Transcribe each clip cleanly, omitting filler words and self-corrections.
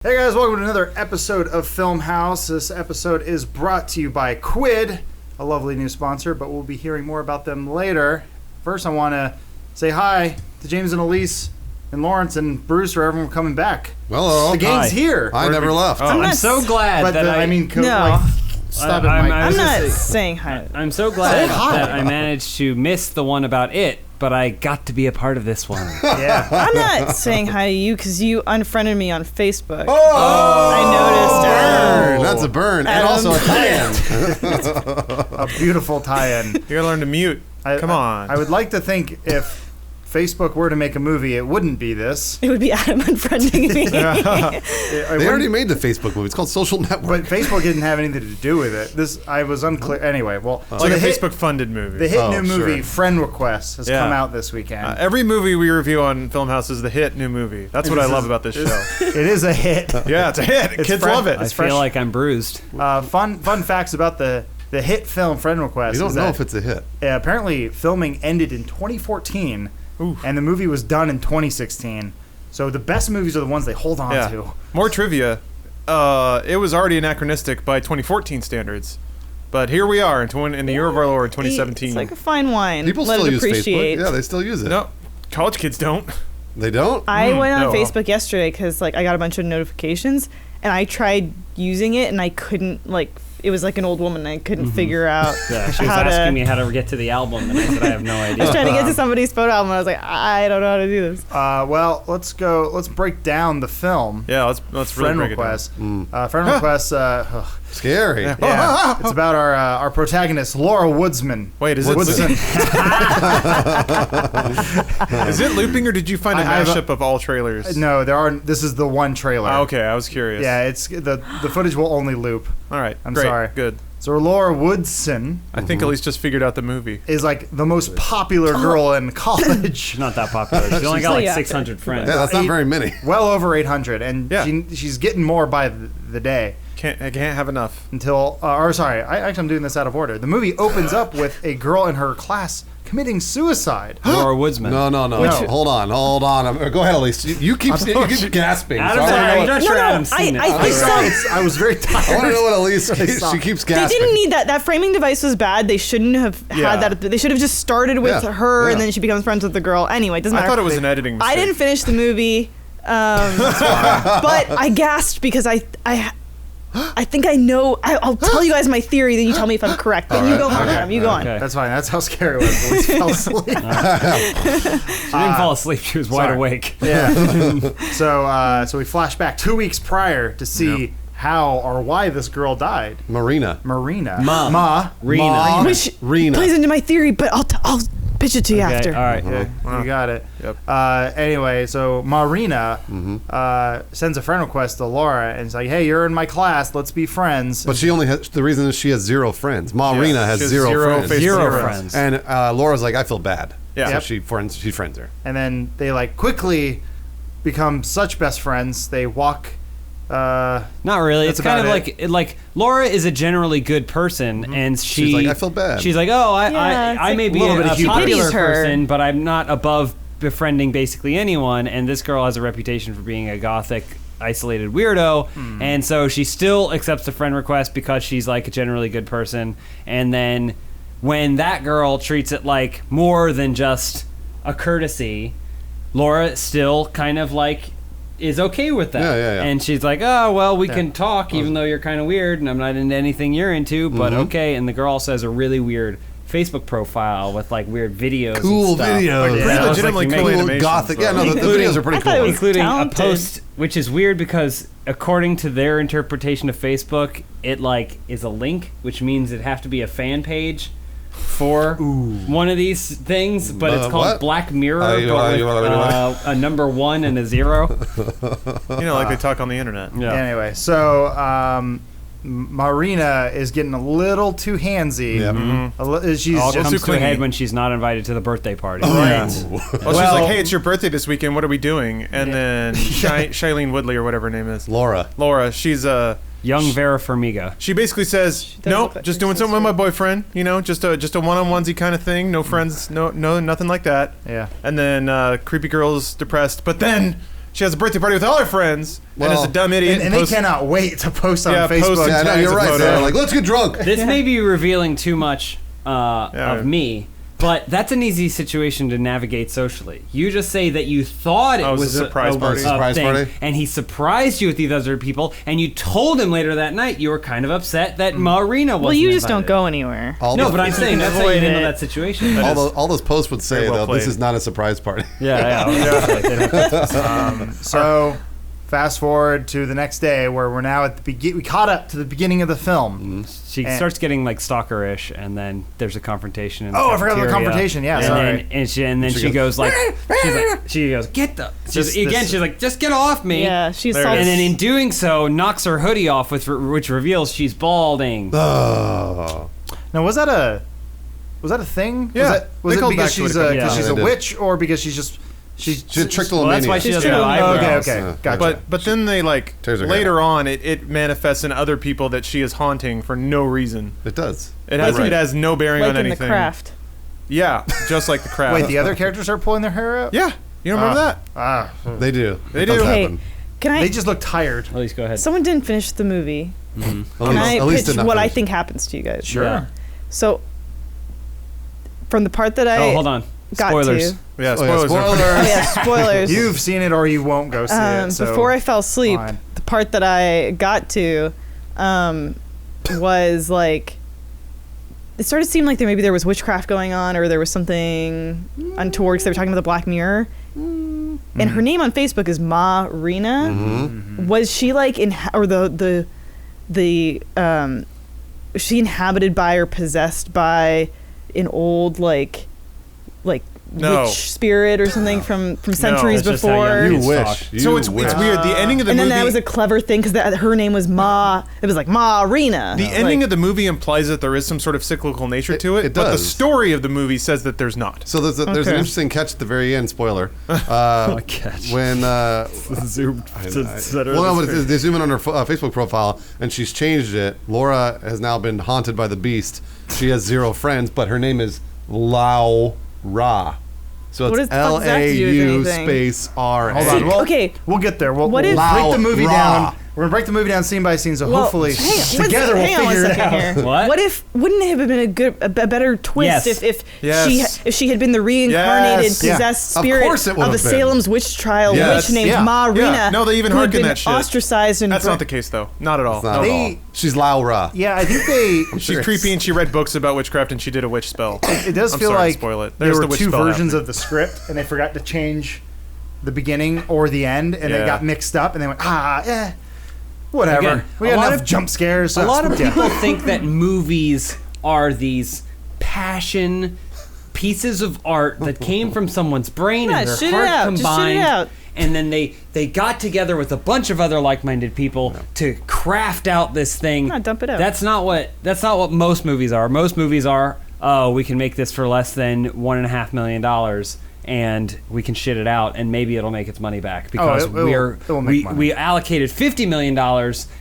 Hey guys, welcome to another episode of Funhaus. This episode is brought to you by Quid, a lovely new sponsor, but we'll be hearing more about them later. First, I want to say hi to James and Elise and Lawrence and Bruce for everyone coming back. Hello. The gang's here. I never left. I'm so glad But that stop it, I'm Mike. I'm not saying hi. I'm so glad that I managed to miss the one about it, but I got to be a part of this one. Yeah. I'm not saying hi to you because you unfriended me on Facebook. Oh! I Burn. That's a burn. And also a tie-in. A beautiful tie-in. You gotta learn to mute. Come on. I would like to think if Facebook were to make a movie, it wouldn't be this. It would be Adam unfriending me. They already made the Facebook movie. It's called Social Network. But Facebook didn't have anything to do with it. I was unclear. Anyway, well, It's like a Facebook-funded movie. The hit new sure. movie Friend Request has come out this weekend. Every movie we review on Filmhouse is the hit new movie. That's what I love about this show. It is a hit. Yeah, it's a hit. Kids love it. I feel like I'm bruised. Fun facts about the hit film Friend Request. You don't know if it's a hit. Apparently, filming ended in 2014, and the movie was done in 2016. So the best movies are the ones they hold on to. More trivia. It was already anachronistic by 2014 standards. But here we are in the year of our Lord, 2017. It's like a fine wine. People Let still it use appreciate. Facebook. Yeah, they still use it. No, college kids don't. They don't? I went on no. Facebook yesterday because I got a bunch of notifications, and I tried using it, and I couldn't it was like an old woman. And I couldn't figure out Yeah, she was how asking to. me how to get to the album, and I said I have no I was idea. trying to get to somebody's photo album, and I was like, I don't know how to do this. Well, let's go. Let's break down the film. Yeah, let's really Friend break Request. Friend Request. Scary. Yeah, it's about our protagonist, Laura Woodsman. it down. Wait, is Woodson. is it looping, or did you find a I have mashup of all trailers? No, there are. This is the one trailer. Okay, I was curious. Yeah, it's the footage will only loop. All right, I'm great, sorry. Good. So Laura Woodson I think Elise just figured out the movie. is like the most popular girl in college. She's not that popular. She's only got like Yeah. 600 friends. Yeah, that's not very many. Well over 800, and Yeah. she's getting more by the day. I can't have enough. Until, I'm doing this out of order. The movie opens up with a girl in her class committing suicide. Laura Woodsman. No. Hold on. Go ahead, Elise. You keep gasping. Adam, So I I'm want not to sure No, no, Adam's seen it. I was very tired. know what Elise she keeps They gasping. didn't need that. That framing device was bad. They shouldn't have Yeah. had that. They should have just started with Yeah, her, yeah. and then she becomes friends with the girl. Anyway, it doesn't I matter. thought it was an editing mistake. I didn't finish the movie, but I gasped because I think I know. I'll tell you guys my theory, then you tell me if I'm correct. Then you go on, Adam. You go on. Okay. That's fine. That's how scary it was. Elise fell asleep. She didn't fall asleep. She was wide sorry. awake. Yeah. So we flash back 2 weeks prior to see how or why this girl died. Marina. Marina. Rena. Which Rena. plays into my theory, but I'll pitch it to you Okay, after. all right. Yeah, you got it. Yep. Anyway, so Marina sends a friend request to Laura and is like, "Hey, you're in my class. Let's be friends." But she only has, the reason is she has zero friends. Marina has She has zero friends. Facebook Zero friends. friends. And Laura's like, I feel bad. Yeah. So Yep. she friends her. And then they quickly become such best friends. They walk. Not really. That's It's kind of about like Laura is a generally good person, and She's like, I feel bad. She's like, oh, Yeah, it's I may like be a little a bit of hubris. popular Pities her. person, but I'm not above befriending basically anyone. And this girl has a reputation for being a gothic, isolated weirdo, and so she still accepts the friend request because she's like a generally good person. And then when that girl treats it like more than just a courtesy, Laura still kind of is okay with that. Yeah. And she's like, oh, well, we can talk even though you're kind of weird and I'm not into anything you're into, but okay. And the girl also has a really weird Facebook profile with weird videos Cool and stuff. videos. Pretty Yeah. legitimately It's like cool you make- animations. Gothic. Yeah, no, the Including- videos are pretty I thought cool. it was Including talented. a post, which is weird because according to their interpretation of Facebook, it is a link, which means it'd have to be a fan page for one of these things, but it's called what? Black Mirror, but with a number 1 and a 0. Like they talk on the internet. Yeah. Anyway, so Marina is getting a little too handsy. Yep. She's All too comes to a clingy. head when she's not invited to the birthday party. right. Well, she's Well- like, hey, it's your birthday this weekend. What are we doing? And then Shailene Woodley, or whatever her name is. Laura. She's Young Vera Farmiga. She basically says, does "No, look like just her doing something with sister. my boyfriend. Just a one-on-onesie kind of thing. No friends, no, nothing like that." Yeah. And then creepy girl's depressed, but then she has a birthday party with all her friends, and is a dumb idiot. And they cannot wait to post on Facebook. post- Yeah, no, you're right. photo. They're like, let's get drunk. This may be revealing too much of me, but that's an easy situation to navigate socially. You just say that you thought it Oh, it was was a surprise party. Surprise thing, party? and he surprised you with these other people, and you told him later that night you were kind of upset that Marina wasn't Well, you just don't invited. go anywhere. All No, those- but I'm saying that's how you Avoid handle it. that situation. all those posts would say, Very well though, this played. is not a surprise party. So, fast forward to the next day, where we're now at the we caught up to the beginning of the film. She And- starts getting like stalker-ish, and then there's a confrontation. In the Oh, I forgot the cafeteria. confrontation. Yeah, and sorry. then she goes like, she goes, get the. This- She's like, just get off me. Yeah, she's There it salty. And then in doing so, knocks her hoodie off, which reveals she's balding. Oh. Now, was that a thing? Yeah, Was they it called because back to she's it a couple because times. she's Yeah, a they did. witch, or because she's She had tricked Well, that's why she She's doesn't have true. Oh, okay, eyebrows. okay, Yeah. gotcha. But then they like Tears her hair later on it manifests in other people that she is haunting for no reason. It does. It has Right. it has no bearing like on in anything. The Craft. Yeah, just like the craft. Wait, the other characters are pulling their hair out? Yeah, you don't remember that? Ah, They do. They It does do. Okay, happen. can I? they just look tired. At least go ahead. Someone didn't finish the movie. At Can least- I at least pitch did not what I finish. think happens to you guys? Sure. Yeah. So, from the part that I Oh, hold on. got Spoilers. to, Yeah, Oh, yeah, spoilers. oh spoilers. yeah, spoilers. You've seen it, or you won't go see it. So Before I fell asleep, fine. the part that I got to was like, it started to seem like there was witchcraft going on, or there was something untoward because they were talking about the Black Mirror. And her name on Facebook is Marina. Mm-hmm. Was she like was she inhabited by or possessed by an old like No. witch spirit or something from centuries That's just how before? young You kids wish. talk. You So it's wish. weird. The ending of the And movie. then that was a clever thing because her name was Ma. It was like Marina. the ending of the movie implies that there is some sort of cyclical nature to it, it but the does. story of the movie says that there's not. So there's an Okay. interesting catch at the very end. Spoiler. Catch. When Zoom. well, no, but they zoom in on her Facebook profile, and she's changed it. Laura has now been haunted by the beast. She has 0 friends, but her name is Lao Ra. So What it's does- fuck does that have to do with LAU anything? space R. Hold on. Well, Okay. we'll get there. We'll What break if- the movie Raw. down. We're gonna break the movie down scene by scene. So Well, hopefully hang on, together hang on we'll one figure it second out. here. What? What if wouldn't it have been a better twist Yes. if Yes. she had been the reincarnated Yes. Yeah. possessed Of spirit course it would of a have been. Salem's witch trial Yes. witch named Yeah. Marina? Yeah. No, they even who had hearken been that shit. ostracized and That's not the case, though. Not at all. Not Not at at all. all. She's Lao Ra. Yeah, I think they. She's creepy and she read books about witchcraft and she did a witch spell. It does I'm feel sorry to like spoil it. there There's were the witch two spell versions happening. of the script, and they forgot to change the beginning or the end, and they Yeah. got mixed up, and they went, whatever. Again, we a got lot enough of- jump scares. A lot of Yeah. people think that movies are these passion pieces of art that came from someone's brain Yeah, and their shoot it heart out. Just shoot it combined. out. And then they got together with a bunch of other like-minded people to craft out this thing. No, dump it out. That's not what most movies are. Most movies are, oh, we can make this for less than $1.5 million. And we can shit it out, and maybe it'll make its money back because it will make money. we allocated $50 million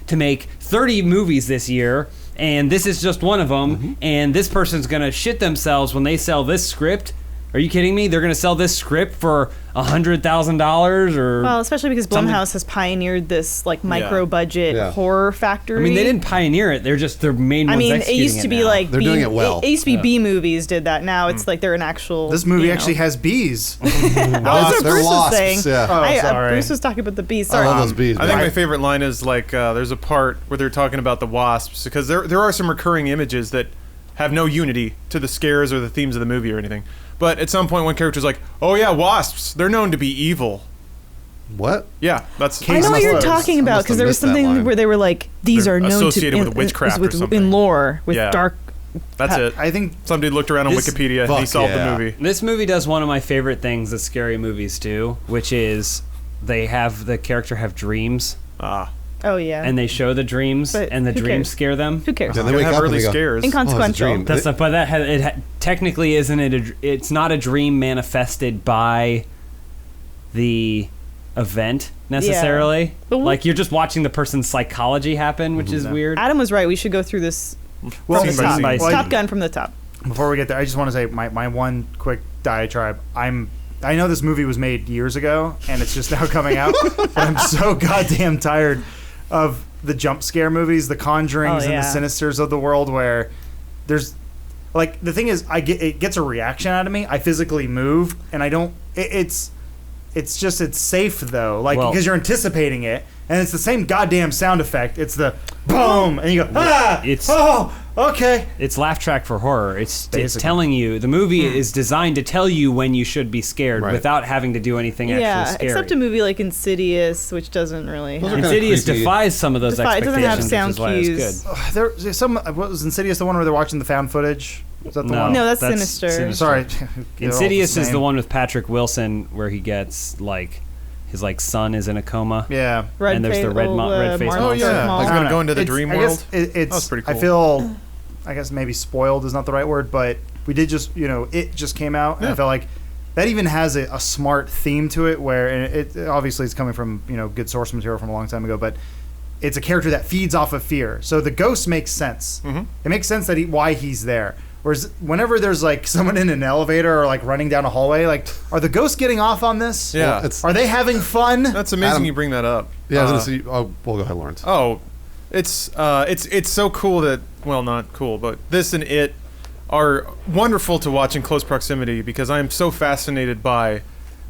to make 30 movies this year, and this is just one of them. Mm-hmm. And this person's gonna shit themselves when they sell this script. Are you kidding me? They're gonna sell this script for $100,000 or? Well, especially because Something- Blumhouse has pioneered this like micro budget Yeah. horror factory. I mean, they didn't pioneer it. They're just their main I ones mean, it executing used to be now. like They're doing it well. It used to be B movies did that. Now it's like they're an actual. This movie you know. actually has bees. Oh, that's what They're Bruce was wasps, saying. yeah. Oh, sorry. Bruce was talking about the bees. I Sorry. love those bees. I think man. my favorite line is like there's a part where they're talking about the wasps because there are some recurring images that have no unity to the scares or the themes of the movie or anything. But at some point, one character's like, "Oh yeah, wasps. They're known to be evil." What? Yeah, that's. I know what must you're have- talking I about must because have there was missed that something line. where they were like, these They're are known associated to with witchcraft or with- something. in lore with Yeah. dark. That's it. I think Somebody looked around on This- Wikipedia and he Fuck solved yeah. the movie. This movie does one of my favorite things that scary movies do, which is they have the character have dreams, Ah, Oh yeah. and they show the dreams, But and the who dreams cares? scare them. Who cares? Yeah, they they wake have up and early they go, scares. Inconsequential. dream. That's not, but technically isn't it? It's not a dream manifested by the event necessarily. But Like you're just watching the person's psychology happen, which is weird. Adam was right. We should go through this well, from the Scene by top. scene. well, Top Gun from the top. before we get there, I just want to say my one quick diatribe. I'm I know this movie was made years ago and it's just now coming out, but I'm so goddamn tired of the jump scare movies, the Conjurings and the Sinisters of the world, where there's like, the thing is, it gets a reaction out of me. I physically move, and I don't. It's safe though, like, because you're anticipating it, and it's the same goddamn sound effect. It's the boom, and you go okay. It's laugh track for horror. It's telling you, the movie is designed to tell you when you should be scared without having to do anything actually scary. Except a movie like Insidious, which doesn't really. Insidious defies some of those expectations. It doesn't have sound cues. There's some. What was Insidious? The one where they're watching the found footage? Is that the one? No, that's Sinister. Sorry. Insidious is the one with Patrick Wilson where he gets like his son is in a coma. Yeah. And there's the red face monster. Oh yeah. Like going to go into the dream world. That was pretty cool. I feel, I guess maybe spoiled is not the right word, but we did just, it just came out, and I felt like that even has a smart theme to it, where, and it obviously it's coming from, good source material from a long time ago, but it's a character that feeds off of fear. So the ghost makes sense. Mm-hmm. It makes sense that why he's there. Whereas whenever there's like someone in an elevator or like running down a hallway, like, are the ghosts getting off on this? Yeah. Well, are they having fun? That's amazing. Adam, you bring that up. Yeah, I was gonna say. Well, go ahead, Lawrence. Oh, it's so cool that, well, not cool, but this and It are wonderful to watch in close proximity, because I am so fascinated by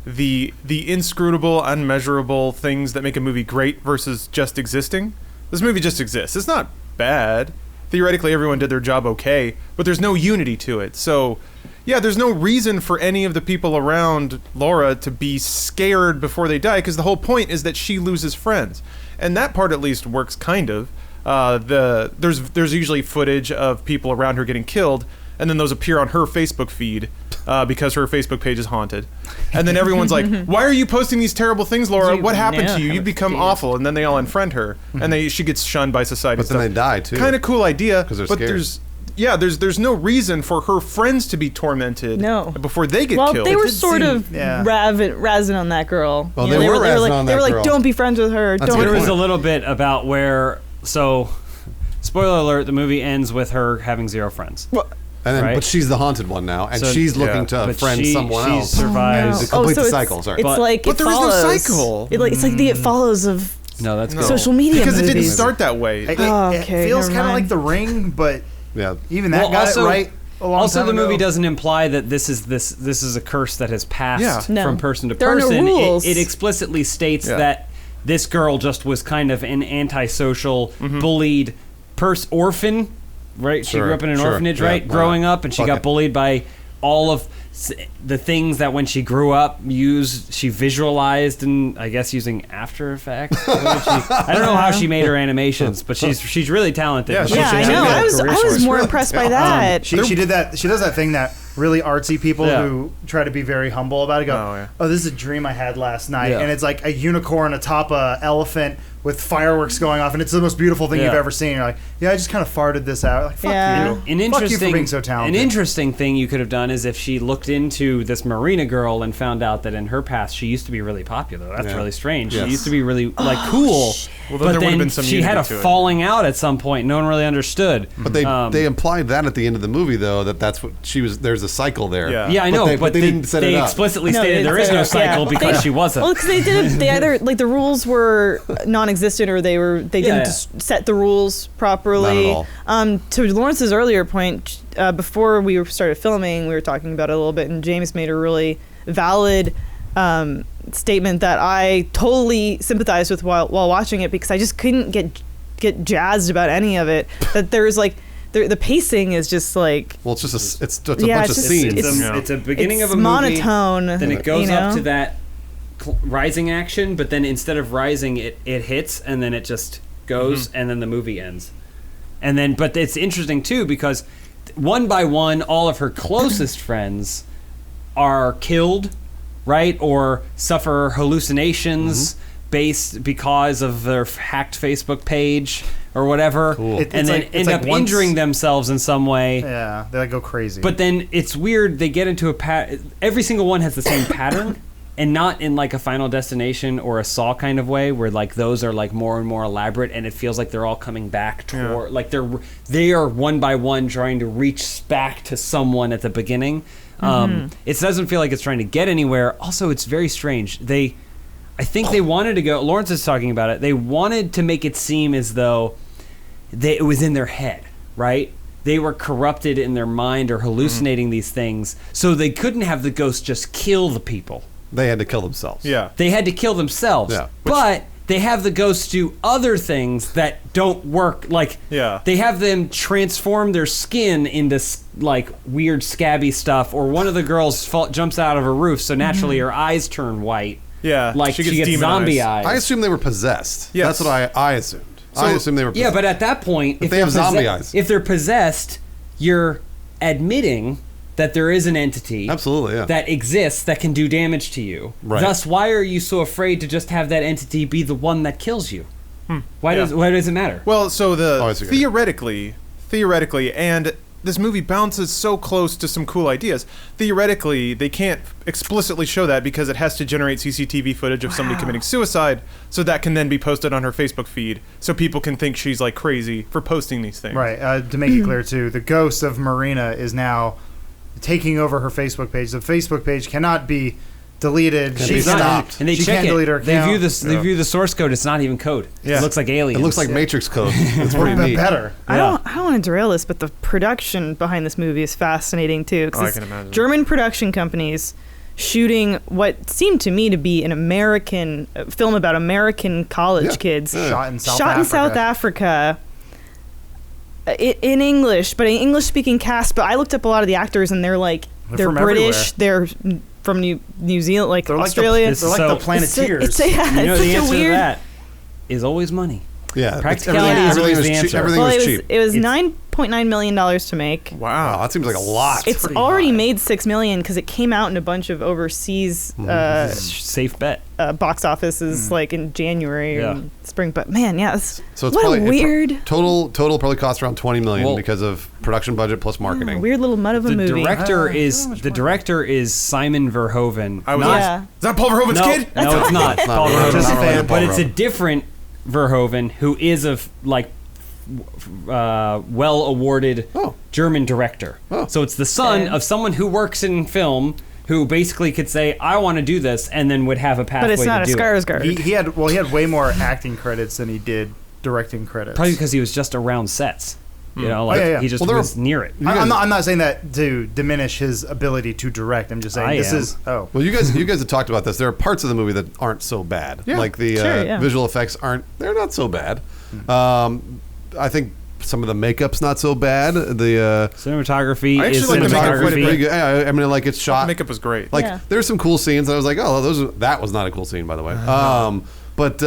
the inscrutable, unmeasurable things that make a movie great versus just existing. This movie just exists. It's not bad. Theoretically, everyone did their job okay, but there's no unity to it. So, yeah, there's no reason for any of the people around Laura to be scared before they die, because the whole point is that she loses friends. And that part at least works kind of. There's usually footage of people around her getting killed, and then those appear on her Facebook feed because her Facebook page is haunted. And then everyone's like, why are you posting these terrible things, Laura? What happened to you? You become awful. And then they all unfriend her, and she gets shunned by society. But then they die, too. Kind of cool idea. Because they're scared. There's no reason for her friends to be tormented before they get killed. Well, they were sort of razzing on that girl. Well, they were razzing on that girl. They were like, don't be friends with her. There was a little bit about where, so, spoiler alert, the movie ends with her having 0 friends. And then, but she's the haunted one now, and she's looking to friend someone else. Survives. To complete the cycle. Sorry, it's like but there is no cycle. It's like the It Follows of social media because movies. it didn't start that way. It feels kind of like The Ring, but even that got it right. Also, the movie doesn't imply that this is a curse that has passed from person to person. There are no rules. It explicitly states that this girl just was kind of an antisocial, bullied orphan. Right, she grew up in an orphanage, right? Growing up, and she got bullied by all of the things that when she grew up she visualized, and I guess using After Effects. I don't know how she made her animations, but she's really talented. Yeah, I know. I was more impressed by that. She did that. She does that thing that really artsy people who try to be very humble about it go, oh, this is a dream I had last night, and it's like a unicorn atop a elephant with fireworks going off, and it's the most beautiful thing you've ever seen. You're like, I just kind of farted this out. Like, fuck you. Fuck you for being so talented. An interesting thing you could have done is if she looked into this Marina girl and found out that in her past she used to be really popular. That's really strange. She used to be really cool. Well, but then she had a falling out at some point. No one really understood. But they implied that at the end of the movie, though, that's what she was. There's a cycle there. Yeah, I know, but they didn't set it up. They explicitly stated there is no cycle because she wasn't. Well, because they either like the rules were non-existent or they didn't set the rules properly. Not at all. To Lawrence's earlier point, before we started filming, we were talking about it a little bit, and James made a really valid statement that I totally sympathized with while watching it, because I just couldn't get jazzed about any of it. That there's like the pacing is just like, well, it's just it's a bunch of scenes. It's a beginning of a movie, monotone. Then it goes up to that rising action, but then instead of rising, it hits, and then it just goes, and then the movie ends. And then, but it's interesting too, because one by one, all of her closest friends are killed, right, or suffer hallucinations based because of their hacked Facebook page or whatever, and then end up injuring themselves in some way. Yeah, they like go crazy. But then it's weird. They get into every single one has the same pattern. And not in like a Final Destination or a Saw kind of way, where like those are like more and more elaborate, and it feels like they're all coming back toward, like they are one by one trying to reach back to someone at the beginning. It doesn't feel like it's trying to get anywhere. Also, it's very strange. I think they wanted to go. Lawrence is talking about it. They wanted to make it seem as though it was in their head, right? They were corrupted in their mind or hallucinating these things, so they couldn't have the ghost just kill the people. They had to kill themselves. Yeah. They had to kill themselves. Yeah. But they have the ghosts do other things that don't work. Like, they have them transform their skin into like weird scabby stuff, or one of the girls jumps out of a roof, so naturally her eyes turn white. Yeah. Like she gets zombie eyes. I assume they were possessed. Yes. That's what I assumed. I assume they were possessed. Yeah, but at that point, if they have zombie eyes. If they're possessed, you're admitting that there is an entity that exists that can do damage to you. Right. Thus, why are you so afraid to just have that entity be the one that kills you? Why does it matter? Well, so theoretically, and this movie bounces so close to some cool ideas. Theoretically, they can't explicitly show that because it has to generate CCTV footage of somebody committing suicide, so that can then be posted on her Facebook feed, so people can think she's like crazy for posting these things. Right. To make it clear too, the ghost of Marina is now taking over her Facebook page. The Facebook page cannot be deleted. She's stopped. And they she check can't it. delete her They account. view the source code. It's not even code. Yeah. It looks like aliens. It looks like Matrix code. It's pretty neat. Better. I don't want to derail this, but the production behind this movie is fascinating too. 'Cause I it's can imagine. German production companies shooting what seemed to me to be an American film about American college kids Shot in South Africa. In English, but an English-speaking cast. But I looked up a lot of the actors, and they're from British. They're from New Zealand, like They're Australia. They're like the Planeteers. It's You know, it's the such a answer weird. to that is always money. Yeah. Practicality is always the answer. Everything was cheap. It was $9.9 million to make. Wow, that seems like a lot. It's already made $6 million because it came out in a bunch of overseas Safe bet. box offices like in January and spring. But man, So it's what probably a weird total probably cost around $20 million Well, because of production budget plus marketing. weird little mud of a The movie. director is Simon Verhoeven. I was Yeah. Is that Paul Verhoeven's kid? No, it's not. Paul Verhoeven. Verhoeven's Just a not fan. related, but Paul it's a Verhoeven. different Verhoeven who is a well awarded German director. So it's the son of someone who works in film who basically could say, "I want to do this," and then would have a pathway But it's not to a do it. Skarsgård. He had way more acting credits than he did directing credits. Probably because he was just around sets. You know, like yeah. he just Well, there was near it. I'm not saying that to diminish his ability to direct. I'm just saying Well, you guys have talked about this. There are parts of the movie that aren't so bad. Yeah. Like the visual effects they're not so bad. I think some of the makeup's not so bad. The cinematography I is actually like the makeup quite a bit. pretty good. Yeah, I mean, like it's shot. The makeup was great. Like there's some cool scenes. And I was like, oh, that was not a cool scene, by the way. But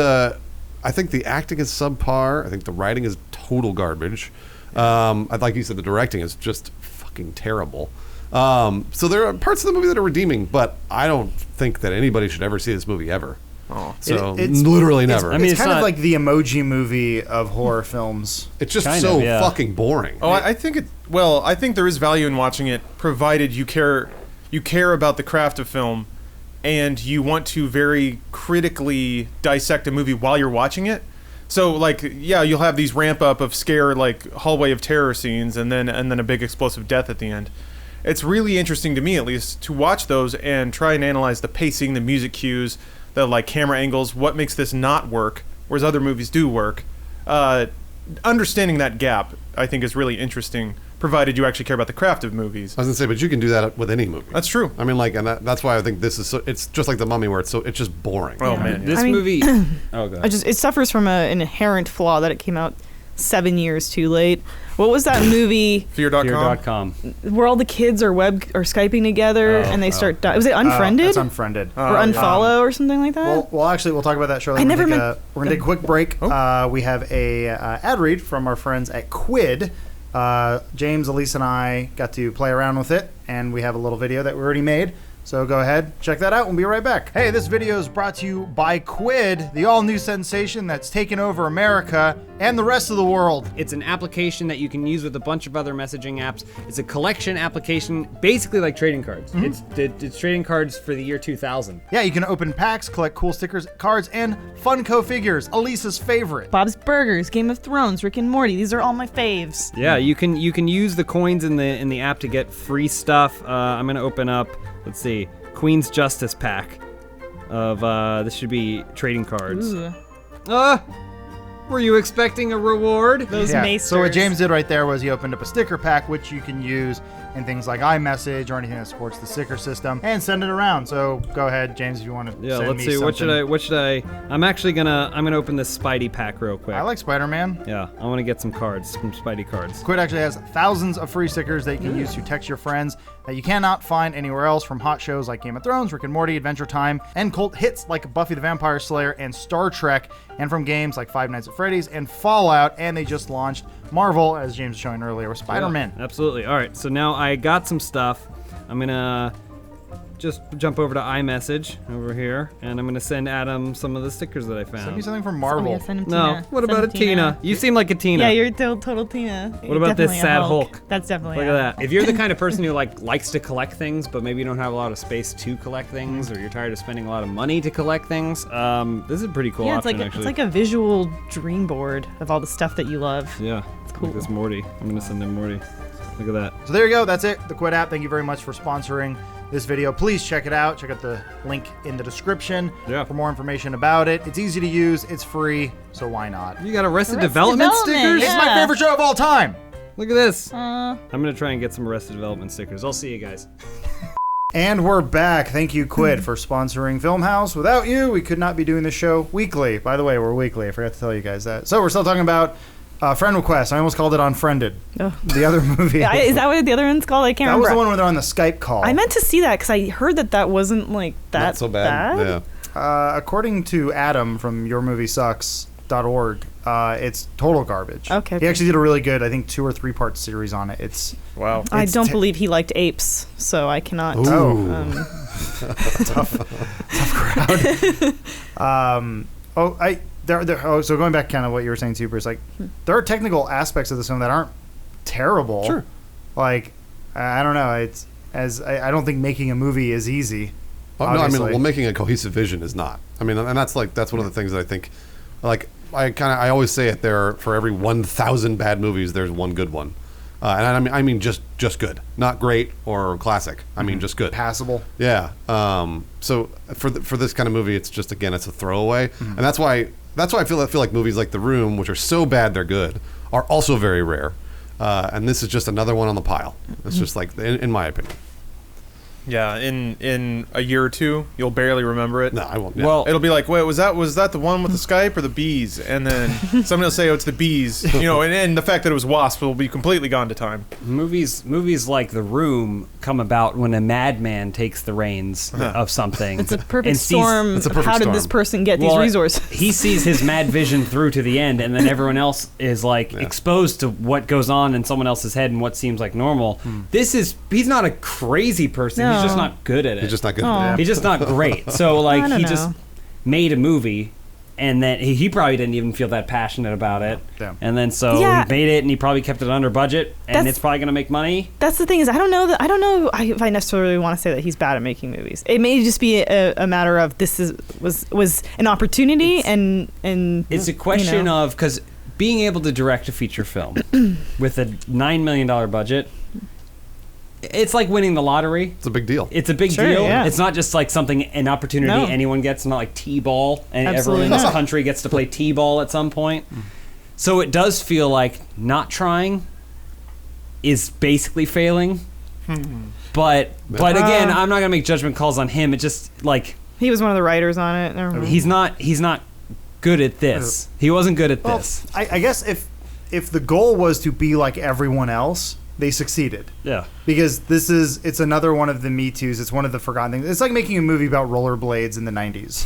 I think the acting is subpar. I think the writing is total garbage. Like you said, the directing is just fucking terrible. So there are parts of the movie that are redeeming, but I don't think that anybody should ever see this movie ever. So It's literally never. It's kind of like the Emoji Movie of horror films. It's just Kind so of, yeah. fucking boring. Oh, I think it. Well, I think there is value in watching it, provided you care about the craft of film, and you want to very critically dissect a movie while you're watching it. So, like, yeah, you'll have these ramp up of scare, like hallway of terror scenes, and then a big explosive death at the end. It's really interesting to me, at least, to watch those and try and analyze the pacing, the music cues, the like camera angles, what makes this not work, whereas other movies do work. Understanding that gap, I think, is really interesting, provided you actually care about the craft of movies. I was gonna say, but you can do that with any movie. That's true. I mean, like, and that's why I think this is. It's just like The Mummy, where it's just boring. Oh man, This movie. Oh god. It suffers from an inherent flaw that it came out 7 years too late. What was that movie Fear.com. Fear.com. where all the kids are Skyping together and they start dying? Was it Unfriended? That's Unfriended. or Unfollow or something like that? Well, actually, we'll talk about that shortly. I never We're going to take a quick break. We have a ad read from our friends at Quid. James, Elise, and I got to play around with it, and we have a little video that we already made. So go ahead, check that out. We'll be right back. Hey, this video is brought to you by Quid, the all-new sensation that's taken over America and the rest of the world. It's an application that you can use with a bunch of other messaging apps. It's a collection application, basically like trading cards. It's trading cards for the year 2000. Yeah, you can open packs, collect cool stickers, cards, and Funko figures, Elisa's favorite. Bob's Burgers, Game of Thrones, Rick and Morty. These are all my faves. Yeah, you can use the coins in the app to get free stuff. I'm gonna open up. Let's see, Queen's Justice pack of this should be trading cards. Ooh. Were you expecting a reward? Those Yeah. maesters. So what James did right there was he opened up a sticker pack, which you can use in things like iMessage or anything that supports the sticker system, and send it around. So go ahead, James, if you want to. Yeah, send let's me see. something. What should I? I'm gonna open this Spidey pack real quick. I like Spider-Man. Yeah, I want to get some cards, some Spidey cards. Quid actually has thousands of free stickers that you can use to text your friends that you cannot find anywhere else, from hot shows like Game of Thrones, Rick and Morty, Adventure Time, and cult hits like Buffy the Vampire Slayer and Star Trek, and from games like Five Nights at Freddy's and Fallout, and they just launched Marvel, as James was showing earlier, with Spider-Man. Yeah, absolutely. All right, so now I got some stuff. I'm gonna just jump over to iMessage over here, and I'm gonna send Adam some of the stickers that I found. Send me something from Oh, Marvel. yeah, send him No, Tina. what Send about him a Tina? You seem like a Tina. Yeah, you're a total Tina. What about this sad Hulk? That's definitely Look a at that. If you're the kind of person who likes to collect things, but maybe you don't have a lot of space to collect things, or you're tired of spending a lot of money to collect things, this is a pretty cool Yeah, it's option, like actually. it's like a visual dream board of all the stuff that you love. Yeah, It's cool. Like this Morty. I'm gonna send him Morty. Look at that. So there you go. That's it. The Quid app. Thank you very much for sponsoring this video. Please check it out. Check out the link in the description for more information about it. It's easy to use. It's free. So why not? You got Arrested Arrested Development Development, stickers? It's my Yeah. favorite show of all time. Look at this. Uh, I'm gonna try and get some Arrested Development stickers. I'll see you guys. And we're back. Thank you, Quid, for sponsoring Filmhouse. Without you, we could not be doing the show weekly. By the way, we're weekly. I forgot to tell you guys that. So we're still talking about Friend Request. I almost called it Unfriended. Oh. The other movie. is that what the other one's called? I can't that remember. was the one where they're on the Skype call. I meant to see that because I heard that wasn't like that Not so bad. Yeah. According to Adam from YourMovieSucks.org, it's total garbage. Okay. He actually did a really good, I think, 2 or 3 part series on it. It's Wow. I It's don't te- believe he liked apes, so I cannot. Ooh. So going back kind of what you were saying too, Bruce, like there are technical aspects of this film that aren't terrible. Sure. Like I don't know, I don't think making a movie is easy. Oh, no, I mean, obviously. well, making a cohesive vision is not. I mean, and that's one of the things that I think, like, I always say it. There, for every 1,000 bad movies, there's one good one, and I mean just good, not great or classic. I mean just good, Passable. Yeah. So for this kind of movie, it's just, again, it's a throwaway, and that's why I feel like movies like The Room, which are so bad they're good, are also very rare, and this is just another one on the pile. It's just like, in my opinion. Yeah, in a year or two, you'll barely remember it. No, I won't. Yeah. Well, It'll be like, wait, was that the one with the Skype or the bees? And then somebody will say, oh, it's the bees. And the fact that it was Wasp will be completely gone to time. movies like The Room come about when a madman takes the reins of something. It's a perfect and sees- storm. It's a perfect How did this storm. person get these Well, resources? He sees his mad vision through to the end, and then everyone else is like exposed to what goes on in someone else's head and what seems like normal. He's not a crazy person. He's just No. not good at it. He's just not good. Aw. at it. He's just not great. So I like don't he know. just made a movie, and then he probably didn't even feel that passionate about it. Yeah. And then so Yeah. he made it, and he probably kept it under budget, and That's- it's probably gonna make money. That's the thing is I don't know if I necessarily want to say that he's bad at making movies. It may just be a matter of was an opportunity and It's a question of, because being able to direct a feature film with a $9 million budget, it's like winning the lottery. It's a big deal. It's a big Sure, deal. yeah. It's not just like an opportunity No. anyone gets. It's not like T-ball, and Absolutely everyone in this not. country gets to play T-ball at some point. So it does feel like not trying is basically failing. But again, I'm not gonna make judgment calls on him. It just like he was one of the writers on it. Never mind. he's not good at this. He wasn't good at Well, this. I guess if the goal was to be like everyone else, they succeeded. Yeah. Because it's another one of the Me Too's. It's one of the forgotten things. It's like making a movie about rollerblades in the 90s.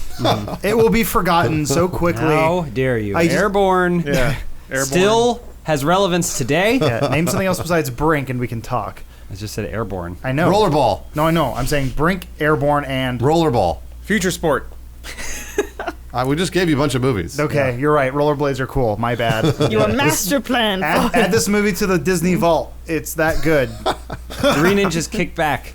It will be forgotten so quickly. How dare you? I just- Airborne. Yeah. Airborne. Still has relevance today. Yeah, name something else besides Brink and we can talk. I just said airborne. I know. Rollerball. No, I know. I'm saying Brink, Airborne, and... Rollerball. Future sport. We just gave you a bunch of movies. Okay, you're right. Rollerblades are cool. My bad. You a master plan. Add this movie to the Disney Vault. It's that good. Three Ninjas Kick Back.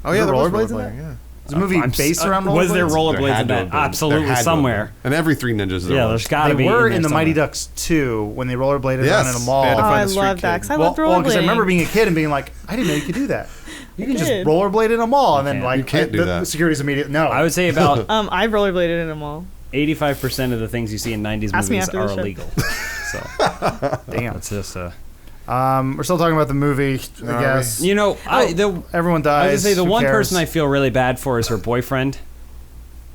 Oh yeah, there was rollerblades in rollerblading. Yeah. Is the movie based around rollerblades? Was there There rollerblades had in to that? have been. Absolutely, There had to have somewhere. been. And every Three Ninjas. Yeah, there's got to They be. were in in there the Mighty somewhere. Ducks 2 when they rollerbladed Yes. around in a mall. They had to Oh, find I the street love kid. that. 'Cause I love rollerblading. because I remember being a kid and being like, I didn't know you could do that. You can just did. rollerblade in a mall, and then can't. like You can't do the that. security's immediate. No, I would say about I rollerbladed in a mall. 85% of the things you see in 90s Ask me movies after the are show. illegal. So damn. it's just We're still talking about the movie, I Are guess. you know, Everyone dies. I was gonna say the Who one cares? person I feel really bad for is her boyfriend.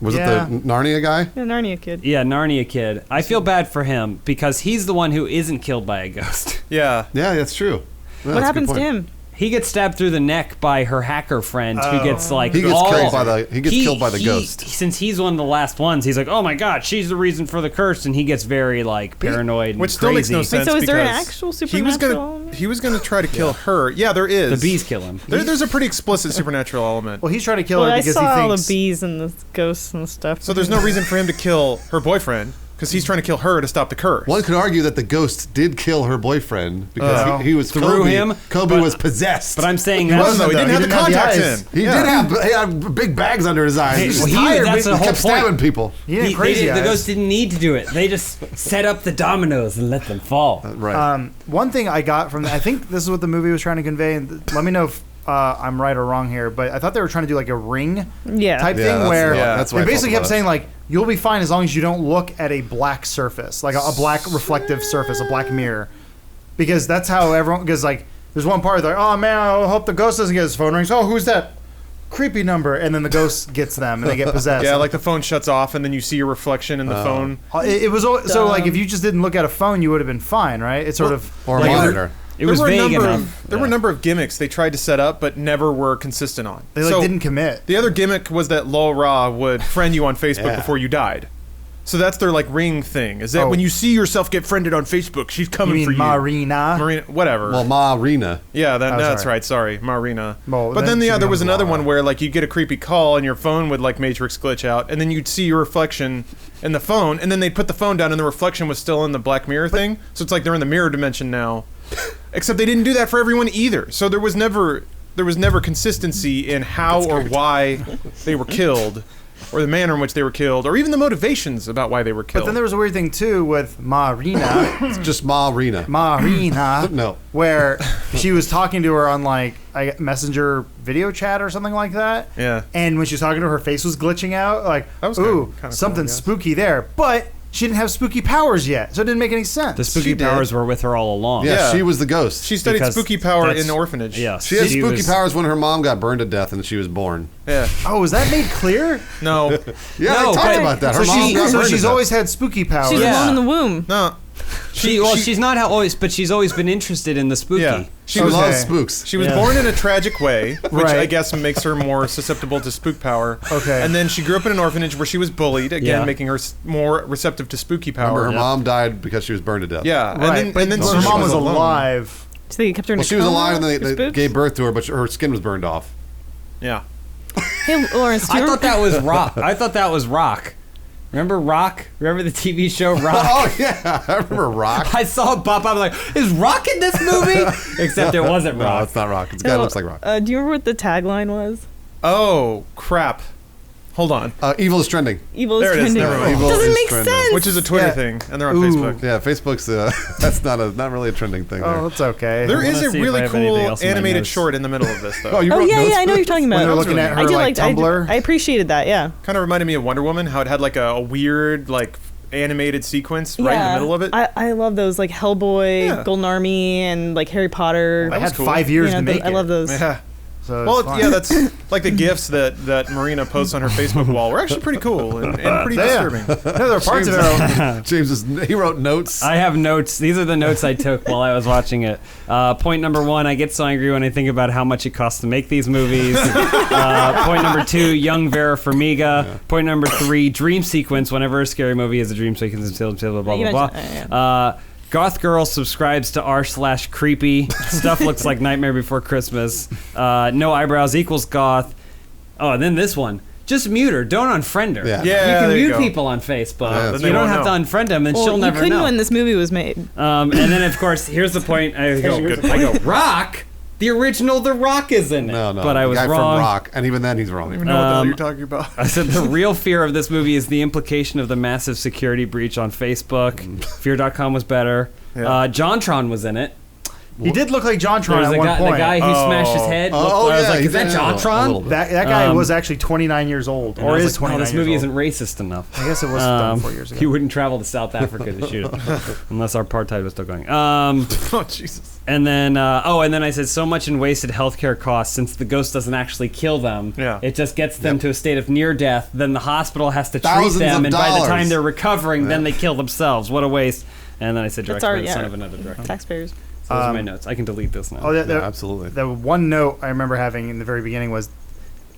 Was Yeah. it the Narnia guy? Yeah, Narnia kid. Yeah, Narnia kid. I feel bad for him because he's the one who isn't killed by a ghost. Yeah. Yeah, that's true. Yeah, What that's a good happens to point. him? He gets stabbed through the neck by her hacker friend who gets like He gets all- killed by the- he gets killed by the ghost. Since he's one of the last ones, he's like, "Oh my god, she's the reason for the curse," and he gets very like paranoid and Which still makes no crazy. sense. so is there an because actual he was supernatural gonna he was gonna try to kill her. Yeah, there is. The bees kill him. There's a pretty explicit supernatural element. Well, he's trying to kill Well, her I because saw he all thinks the bees and the ghosts and stuff. So there's no reason for him to kill her boyfriend because he's trying to kill her to stop the curse. One could argue that the ghost did kill her boyfriend because he was Through Kobe. him, Kobe but- was possessed. But I'm saying He that's wasn't though. He didn't have the contacts eyes. in. he did have big bags under his eyes. Hey, He was well, just he- tired. that's He the whole kept point. stabbing people. he didn't crazy the eyes. ghost didn't need to do it. They just set up the dominoes and let them fall. Right. One thing I got from I think this is what the movie was trying to convey, and let me know if I'm right or wrong here, but I thought they were trying to do like a ring Yeah. type Yeah, thing that's where what- that's what they I felt basically kept about it. saying like, you'll be fine as long as you don't look at a black surface, like a black reflective surface, a black mirror, because that's how everyone. Because like, there's one part like, oh man, I hope the ghost doesn't get his phone rings. Oh, who's that creepy number? And then the ghost gets them and they get possessed. Yeah, like the phone shuts off and then you see your reflection in the phone. It was so like if you just didn't look at a phone, you would have been fine, right? It's sort of or a like, monitor. It was vague There enough. were a number of gimmicks they tried to set up but never were consistent on. They like So, didn't commit. The other gimmick was that Lol Ra would friend you on Facebook Yeah. before you died. So that's their like ring thing. Is that Oh. when you see yourself get friended on Facebook, she's You coming mean for you. Marina? Marina, whatever. Well, Ma Rena. Yeah, that's sorry. right. Sorry, Marina. Well, but then then she there was becomes another Laura. one where like you'd get a creepy call and your phone would like matrix glitch out, and then you'd see your reflection in the phone, and then they'd put the phone down and the reflection was still in the Black Mirror thing. So it's like they're in the mirror dimension now. Except they didn't do that for everyone either. So there was never consistency in how or why they were killed, or the manner in which they were killed, or even the motivations about why they were killed. But then there was a weird thing too with Marina. It's just Ma Rena. Marina. No. Where she was talking to her on like a messenger video chat or something like that. Yeah. And when she was talking to her, her face was glitching out. Like, That was ooh, kinda cool, something I guess. spooky there. But she didn't have spooky powers yet, so it didn't make any sense. The spooky She did. powers were with her all along. Yeah, Yeah. she was the ghost. she studied Because spooky power that's- in the orphanage. Yes. She had spooky was- powers when her mom got burned to death and she was born. Yeah. Oh, was that made clear? No. Yeah, No, they talked but- about that. Her So, mom got burned to she's death. always had spooky powers. She's Yeah. alone in the womb. No. She's not always, but she's always been interested in the spooky. Yeah. She Okay. loves spooks. She was Yeah. born in a tragic way, which I Right. guess makes her more susceptible to spook power. Okay. And then she grew up in an orphanage where she was bullied, again, Yeah. making her more receptive to spooky Remember, power. her mom died because she was burned to death. Yeah. Right. But and then her she mom was alone. alive. So they kept her in Well, a she was coma alive and for they spooks? gave birth to her, but her skin was burned off. Yeah. Hey, Lawrence, do I you thought that was Rock. I thought that was Rock. Remember Rock? Remember the TV show Rock? Oh, yeah. I remember Rock. I saw it pop up. I'm like, is Rock in this movie? Except it wasn't No, Rock. it's not Rock. It's guy looks like Rock. Do you remember what the tagline was? Oh, crap. Hold on. Evil is trending. Evil There is it is, trending. never mind. Evil Doesn't is make trending. sense. Which is a Twitter Yeah. thing, and they're on Ooh. Facebook. Yeah, Facebook's that's not really a trending thing. Oh, There. it's okay. There I is wanna a see if I really have anything cool else in my animated notes. short in the middle of this, though. Oh, you Oh wrote yeah, notes yeah, I know for what you're talking about. When they're That was looking really at neat. her I did like Tumblr. I appreciated that. Yeah. Kind of reminded me of Wonder Woman, how it had like a weird, like, animated sequence right in the Yeah. middle of it. I love those, like Hellboy, Yeah. Golden Army, and like Harry Potter. I That was had cool. 5 years You know, to make I love it. those. Yeah. So Well, it's fine. yeah, that's like the gifs that Marina posts on her Facebook wall were actually pretty cool and pretty Yeah. disturbing. No, there are parts of it. James he wrote notes. I have notes. These are the notes I took while I was watching it. Point number 1, I get so angry when I think about how much it costs to make these movies. Point number 2, young Vera Farmiga. Point number 3, dream sequence. Whenever a scary movie is a dream sequence, blah, blah, blah, You blah, blah. mentioned- Goth girl subscribes to r/creepy. Stuff looks like Nightmare Before Christmas. No eyebrows equals goth. Oh, and then this one. Just mute her. Don't unfriend her. Yeah. You Yeah, can there you mute go. people on Facebook. then You they don't won't have to know. unfriend them, and Well, she'll you never couldn't know. when this movie was made. And then, of course, here's the point. I go, Rock? The original The Rock is in it. No. But I was the guy wrong. from Rock, and even then he's wrong. I don't know what the hell you're talking about. I said the real fear of this movie is the implication of the massive security breach on Facebook. Fear.com was better. Yeah. JonTron was in it. He did look like There JonTron was at one the point. guy who smashed his head. Oh, I was yeah, like, he is that did. A little JonTron? bit. That guy was actually 29 years old, And I or was is like, 29 no, this years movie old. isn't racist enough. I guess it was done 4 years ago. He wouldn't travel to South Africa to shoot it, unless our apartheid was still going. Oh, Jesus. And then, and then I said, so much in wasted healthcare costs since the ghost doesn't actually kill them. Yeah. It just gets them to a state of near death. Then the hospital has to Thousands treat them, of and by the dollars. time they're recovering, then they kill themselves. What a waste. And then I said, That's directed our by the son of another director. taxpayers. So those are my notes. I can delete this now. Oh, Yeah, absolutely. The one note I remember having in the very beginning was,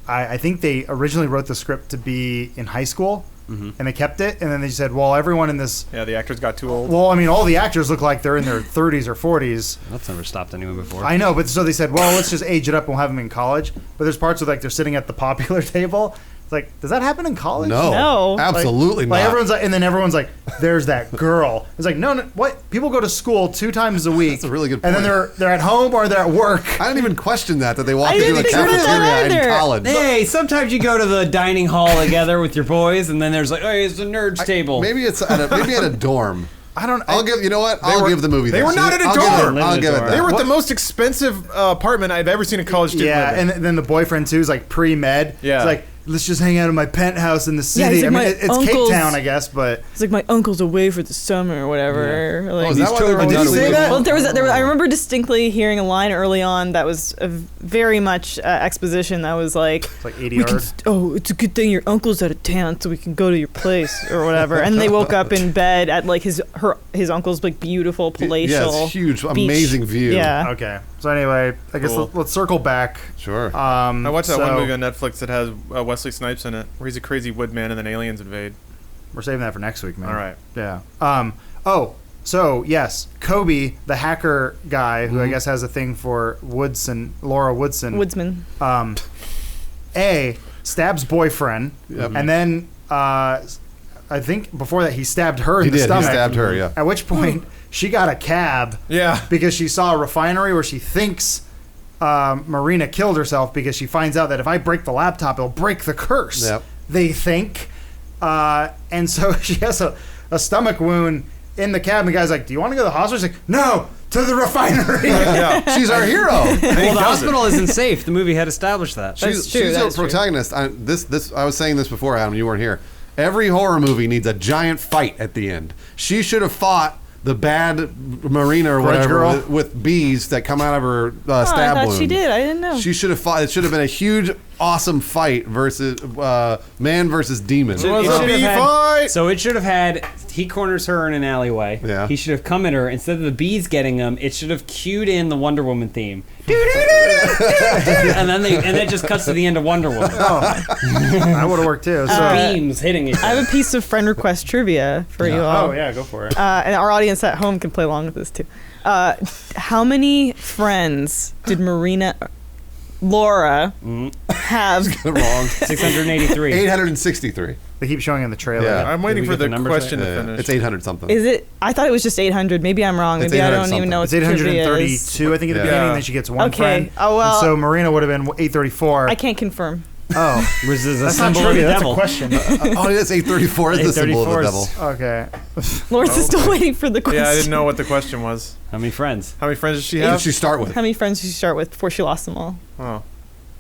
I think they originally wrote the script to be in high school, and they kept it, and then they said, well, everyone in this, Yeah, the actors got too old. well, I mean, all the actors look like they're in their 30s or 40s. That's never stopped anyone before. I know, but so they said, well, let's just age it up and we'll have them in college. But there's parts where like they're sitting at the popular table. It's like, does that happen in college? No, No. absolutely Like not. everyone's like, and then everyone's like, "There's that girl." It's like, no, what? People go to school 2 times a week. That's a really good And then point. they're at home or they're at work. I didn't even question that they walked I into didn't the think about that cafeteria in either. college. Hey, sometimes you go to the dining hall together with your boys, and then there's like, hey, it's a nerds table. Maybe it's at a dorm. I don't. I'll give. You know what? I'll were- give the movie. they that. were not at a I'll give dorm. it- I'll give it They that. They were at What? the most expensive apartment I've ever seen a college student Yeah, live in. and then the boyfriend too is like pre-med. Yeah. It's like, let's just hang out in my penthouse in the Yeah, city. he's I like, mean, my it's Cape uncle's- Town, I guess, but It's like my uncle's away for the summer or whatever. Like, Oh, is that why they were Did he done say with- that? Well, there was. I remember distinctly hearing a line early on that was very much exposition. That was like, it's like 80 we can, yards. "Oh, it's a good thing your uncle's out of town, so we can go to your place or whatever." And they woke up in bed at like his uncle's like beautiful palatial. Yeah, it's huge, beach. amazing view. Yeah. Okay. So anyway, I guess Cool. let's circle back. Sure. I watched that one so movie on Netflix that has Wesley Snipes in it, where he's a crazy woodman and then aliens invade. We're saving that for next week, man. All right. Yeah. So yes, Kobe, the hacker guy, who I guess has a thing for Laura Woodson. Woodsman. Stabs boyfriend, Yep. and then I think before that he stabbed her in He the did. He stomach. stabbed her, yeah. At which point she got a cab Yeah. because she saw a refinery where she thinks Marina killed herself because she finds out that if I break the laptop, it'll break the curse. Yep. They think, and so she has a stomach wound in the cab. And the guy's like, "Do you want to go to the hospital?" She's like, "No, to the refinery." Yeah. She's our hero. well, the does it. hospital isn't safe. The movie had established that. That's true, She's that a is true. protagonist. I was saying this before, Adam. You weren't here. Every horror movie needs a giant fight at the end. She should have fought the bad Marina or Grudge whatever girl? with bees that come out of her Oh, stab I thought wound. she did. I didn't know. She should have fought. It should have been a huge, awesome fight versus man versus demon. It was It a should have bee had- fight. So it should have had, he corners her in an alleyway. Yeah. He should have come at her. Instead of the bees getting him, it should have cued in the Wonder Woman theme. and then it just cuts to the end of Wonder Woman. That would have worked too. So, Beams hitting each I other. have a piece of friend request trivia for you all. oh yeah, go for it. And our audience at home can play along with this too. How many friends did Laura have? Wrong. 683. 863. They keep showing in the trailer. Yeah. I'm waiting we for get the the numbers question Yeah, to yeah. finish. It's 800 something. Is it? I thought it was just 800. Maybe I'm wrong. It's Maybe I 800 don't even something. know what It's the trivia is. 832, I think, at the Yeah. beginning. Then she gets one Okay. friend. Oh, well. And so Marina would have been 834. I can't confirm. Oh, Which is a that's not symbol of the trivia. That's devil. a question. Oh, yes, 834 is the symbol of the 834 devil. is- Okay. Lawrence is still waiting for the question. Yeah, I didn't know what the question was. How many friends? How many friends does she What did have? she start with? How many friends did she start with before she lost them all? Oh.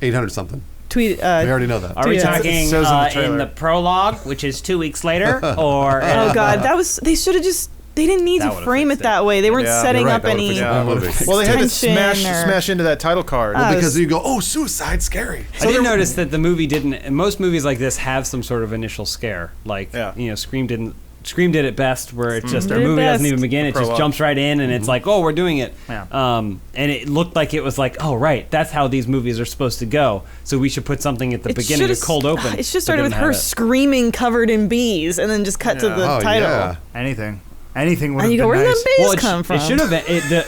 800 something. Tweet. We already know that. Are we Yeah. talking It says in the in trailer. the prologue, which is 2 weeks later, or Oh God, that was. They should have just. They didn't need That to would've frame it fixed it. that way. They weren't Yeah, setting You're right, up that would've any. fixed Yeah. the movie. Well, they had to Tension smash into that title card. Uh, Because you go, oh, suicide, scary. I did notice that the movie didn't. Most movies like this have some sort of initial scare. Like, Yeah. Scream didn't. Scream did it best, where it's just Did the it movie doesn't best. even begin. It just Prologue. jumps right in, and it's like, oh, we're doing it. Yeah. And it looked like it was like, oh, right, that's how these movies are supposed to go. So we should put something at the beginning, a should've- cold open. It should but started with didn't her have it. screaming covered in bees, and then just cut to Yeah. the Oh, title. yeah. Anything. anything would And have you been go, where did nice. that bass Well, come from? it should have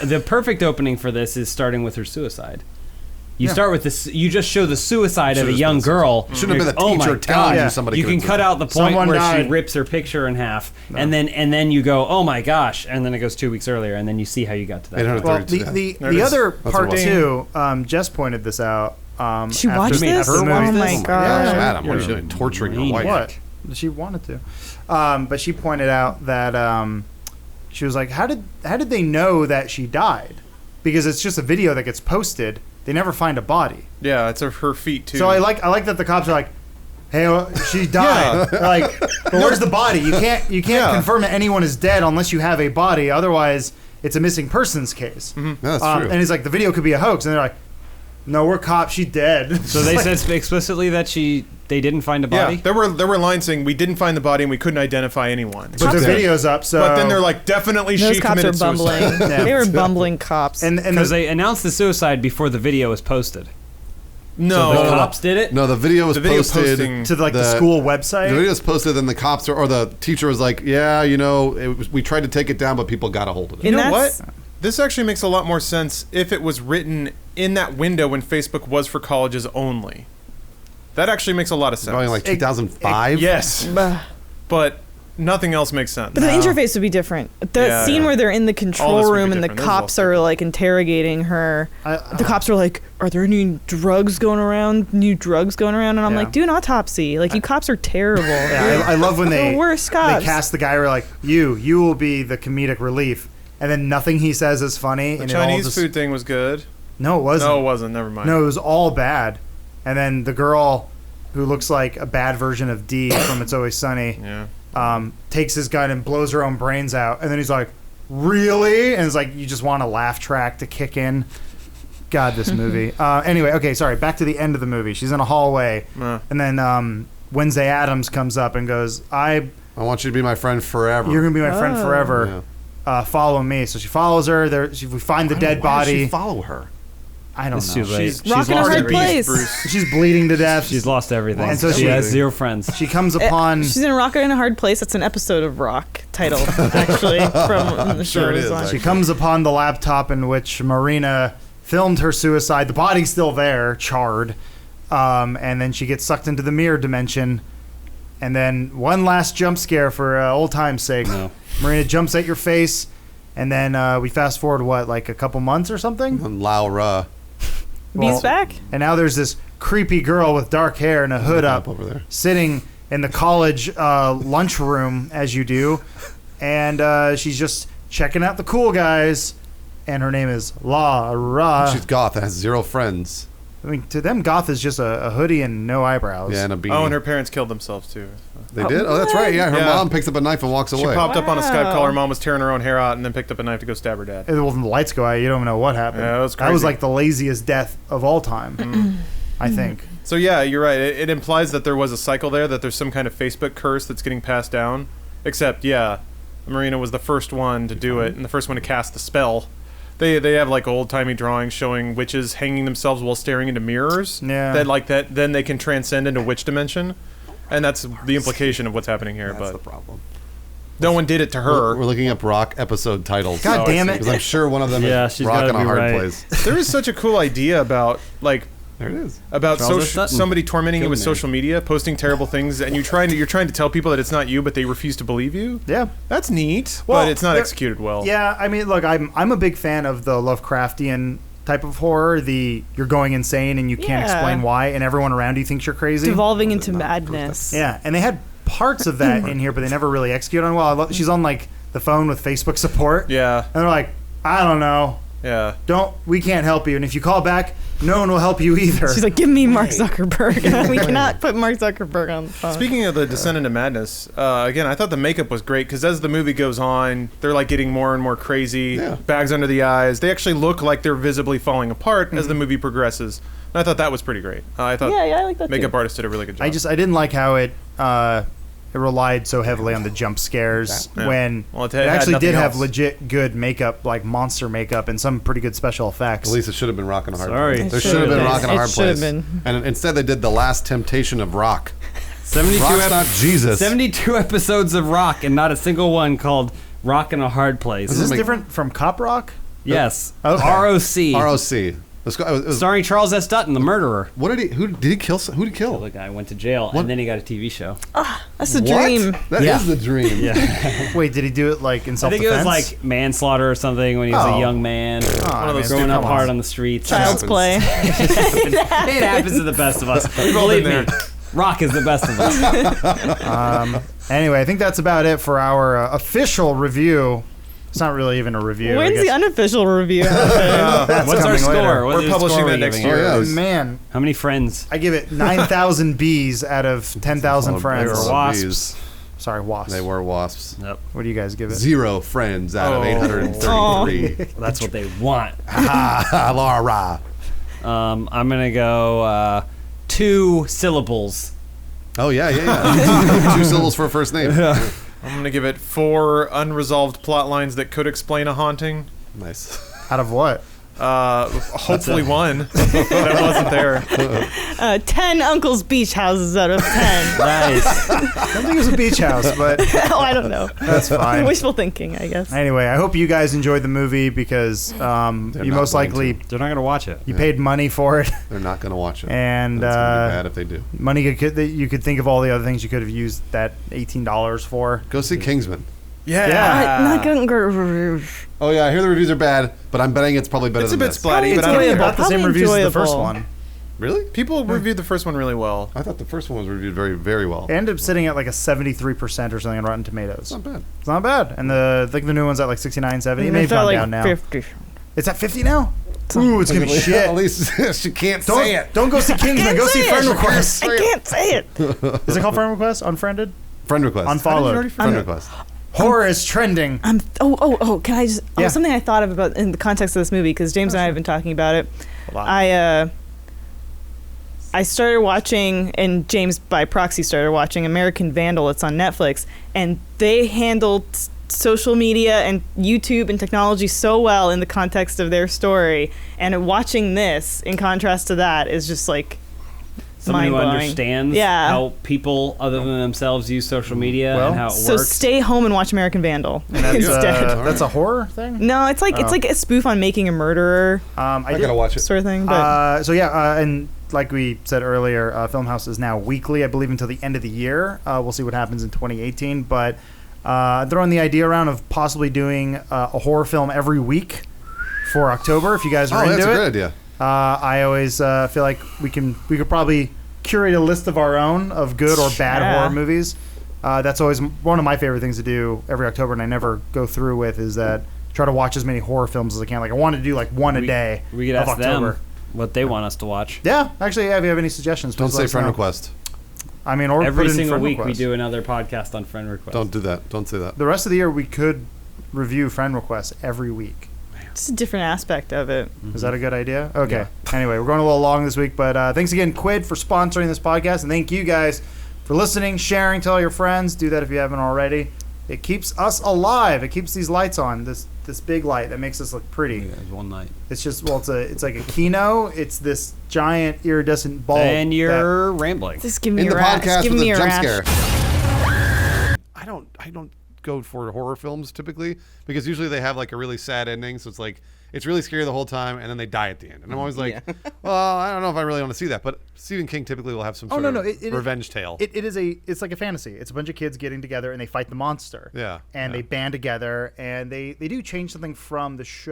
been. The perfect opening for this is starting with her suicide. You start with this. You just show the suicide of a young girl. Shouldn't have been the Oh my teacher telling God. you somebody. You can committed cut suicide. out the point Someone where died. she rips her picture in half, and then you go, oh my gosh, and then it goes 2 weeks earlier, and then you see how you got to that. 800. Well, 32. the There it is. other That's part what it too, Jess pointed this out. She after watched the this? movie. Oh my Yeah, god. Adam, what are you You're doing? Torturing your maniac. wife? What? She wanted to. But she pointed out that she was like, how did they know that she died? Because it's just a video that gets posted. They never find a body. Yeah, it's her feet too. So I like that the cops are like, hey, she died. They're like, but where's the body? You can't confirm that anyone is dead unless you have a body. Otherwise, it's a missing persons case. Yeah, that's true. And he's like, the video could be a hoax. And they're like, no, we're cops. She dead. So they said explicitly that they didn't find a body. Yeah, there were lines saying we didn't find the body and we couldn't identify anyone. But the video's up. So, But then they're like, definitely Those she cops are committed bumbling. suicide. Yeah. They were bumbling cops. and Because they announced the suicide before the video was posted. No, The cops did it. No, the video was the video posted posting to the school website. The video was posted, and the cops or the teacher was like, "Yeah, we tried to take it down, but people got a hold of it." You And know that's- what? This actually makes a lot more sense if it was written in that window when Facebook was for colleges only. That actually makes a lot of sense. Going like 2005. Yes, Bah. but nothing else makes sense. But the interface would be different. The Yeah, scene yeah. where they're in the All control this would be room and the different. This is all cops are like interrogating her. The cops are like, "Are there any drugs going around? New drugs going around?" And I'm Yeah. like, "Do an autopsy. Like, you cops are terrible. Yeah, I love when You're they the worst they cops." cast the guy where like you will be the comedic relief, and then nothing he says is funny. The and it all Chinese just, food thing was good. No, it wasn't. No, it wasn't. Never mind. No, it was all bad. And then the girl who looks like a bad version of Dee from It's Always Sunny Yeah. takes his gun and blows her own brains out. And then he's like, really? And it's like, you just want a laugh track to kick in. God, this movie. Anyway, okay, sorry. Back to the end of the movie. She's in a hallway. And then Wednesday Addams comes up and goes, I want you to be my friend forever. You're going to be my friend Oh. forever. Follow me. So she follows her. We find the dead Why does body. she follow her? I don't It's know. too late. She's Rocking a lost hard everything. place. Bruce. She's bleeding to death. She's lost everything. And so she she- has zero friends. She comes upon. She's in a rock in a hard place. That's an episode of Rock title, actually, from the show. sure it is, on. She comes upon the laptop in which Marina filmed her suicide. The body's still there, charred. And then she gets sucked into the mirror dimension. And then one last jump scare for old time's sake. No. Marina jumps at your face. And then we fast forward, like a couple months or something? And Laura Beast back. And now there's this creepy girl with dark hair and a hood up over there. sitting in the college lunchroom, as you do. And she's just checking out the cool guys. And her name is Laura. She's goth and has zero friends. I mean, to them, goth is just a hoodie and no eyebrows. Yeah, and a beanie. Oh, and her parents killed themselves too. They did? Oh, that's right. Yeah, her Yeah. mom picks up a knife and walks She away. popped up on a Skype call. Wow. Her mom was tearing her own hair out, and then picked up a knife to go stab her dad. And when the lights go out, you don't even know what happened. Yeah, that was That was crazy. like the laziest death of all time, I think. So yeah, you're right. It implies that there was a cycle there, that there's some kind of Facebook curse that's getting passed down. Except, yeah, Marina was the first one to do it, and the first one to cast the spell. They have like old timey drawings showing witches hanging themselves while staring into mirrors. Yeah. That then they can transcend into witch dimension, and that's the implication of what's happening here. That's the But problem. no one did it to her. We're looking up Rock episode titles. God damn it. Because I'm sure one of them Yeah, is she's Rock gotta in a be hard right. place. There is such a cool idea about like There it is. about Charles S. Sutton. somebody tormenting you Good with name. social media, posting terrible things, and you're trying to tell people that it's not you, but they refuse to believe you. Yeah. That's neat, Well, but it's not there- executed well. Yeah, I mean, look, I'm a big fan of the Lovecraftian type of horror. You're going insane and you can't Yeah. explain why, and everyone around you thinks you're crazy. Devolving into madness. Yeah, and they had parts of that in here, but they never really executed on well. She's on like the phone with Facebook support. Yeah, And they're like, I don't know. yeah. We can't help you. And if you call back, no one will help you either. She's like, give me Mark Zuckerberg. We cannot put Mark Zuckerberg on the phone. Speaking of the descent into madness, again, I thought the makeup was great because as the movie goes on, they're like getting more and more crazy. Yeah. Bags under the eyes. They actually look like they're visibly falling apart as the movie progresses. And I thought that was pretty great. I thought yeah, I like that makeup too. artists did a really good job. I didn't like how it relied so heavily on the jump scares Yeah. when Well, it it had actually did nothing have else. legit good makeup, like monster makeup, and some pretty good special effects. At least it should have been Rock in a hard Sorry. place. It There should should have have been been. Rock in a It hard should have place. been. And instead they did The Last Temptation of Rock. 72, Rock's not Jesus. 72 episodes of Rock and not a single one called Rock in a Hard Place. Is this make- different from Cop Rock? Yes. Okay. ROC. ROC. Let's go. it was- Starring Charles S. Dutton, the murderer. What did he? Who did he kill? Who did he kill? The guy went to jail, What? and then he got a TV show. That's the What? dream. That is Yeah. the dream. Wait, did he do it like in I self-defense? think it was like manslaughter or something when he was Oh. a young man, One of those growing up come hard on. on the streets. Child's happens. play. It happens to the best of us. all Believe been me, Rock is the best of us. Anyway, I think that's about it for our official review. It's not really even a review. I When's the guess. unofficial review happen? That's What's our coming score? later. What We're is the publishing score that we next giving year. it? Oh, yeah, it was- Man, How many friends? I give it 9,000 bees out of 10,000 friends. They were wasps. Bees. Sorry, wasps. They were wasps. Yep. What do you guys give it? 0 friends out of Oh. 833. That's what they want. Ah, Laura. I'm gonna go 2 syllables. Oh yeah, yeah, yeah. 2 syllables for a first name. I'm gonna give it 4 unresolved plot lines that could explain a haunting. Nice. Out of what? Hopefully one that wasn't there. 10 Uncle's Beach houses out of 10. Nice. I don't think it was a beach house, but Oh, I don't know. that's fine. Wishful thinking, I guess. Anyway, I hope you guys enjoyed the movie because you not most going likely They're not gonna watch it. you paid money for it, They're not gonna watch it. and That's gonna be bad if they do. money you could think of all the other things you could have used that $18 for. Go see Kingsman. Yeah. Not gonna go. Oh yeah, I hear the reviews are bad, but I'm betting it's probably better It's a than bit this. splatty, but I don't Probably care. about the same Probably reviews as the first enjoyable. one. Really? People reviewed the first one really well. I thought the first one was reviewed very, very well. It ended up sitting at like a 73% or something on Rotten Tomatoes. It's not bad. It's not bad. And I think the new one's at like 69, 70. It may have felt gone like down now. 50. It's at 50 now? Ooh, it's going to be shit. At least she can't Don't, say it. don't go see Kingsman. can't Go say see it. Friend Request. I can't say it. Is it called Friend Request? Unfriended? Friend request. Unfollowed. Friend request. Horror is trending. Can I just? Yeah. Something I thought of about in the context of this movie because James and I have been talking about it. I started watching, and James by proxy started watching American Vandal. It's on Netflix, and they handled social media and YouTube and technology so well in the context of their story. And watching this, in contrast to that, is just like Someone who mind-blowing. understands Yeah. how people other than themselves use social media Well, and how it So works. stay home and watch American Vandal That's, instead. that's a horror thing? No, it's like a spoof on Making a Murderer I gotta watch it. sort of thing. But and like we said earlier, Filmhouse is now weekly, I believe, until the end of the year. We'll see what happens in 2018. But throwing the idea around of possibly doing a horror film every week for October, if you guys are Oh, into that's a it. great idea. I always feel like we could probably curate a list of our own of good or bad Yeah. horror movies. That's always one of my favorite things to do every October, and I never go through with is that try to watch as many horror films as I can. Like I want to do like one a day we could of ask October. them what they want us to watch. Yeah, actually, if you have any suggestions, Don't please say let us friend know. request. I mean, or put Every it in single friend week request. we do another podcast on friend request. Don't do that. Don't say that. The rest of the year, we could review friend requests every week. it's a different aspect of it. Is that a good idea? Okay. Anyway, we're going a little long this week, but thanks again, Quid, for sponsoring this podcast, and thank you guys for listening, sharing, tell your friends. Do that if you haven't already. It keeps us alive. It keeps these lights on. This big light that makes us look pretty. Yeah, it was one night. It's just it's like a Kino. It's this giant iridescent bulb. And you're rambling. Just give me In the a rash. podcast Give with me a a jump rash. scare. I don't go for horror films typically because usually they have like a really sad ending, so it's really scary the whole time, and then they die at the end. And I'm always like, well, I don't know if I really want to see that. But Stephen King typically will have some sort of revenge tale. It's like a fantasy. It's a bunch of kids getting together and they fight the monster. Yeah, And yeah. they band together and they do change something from the show.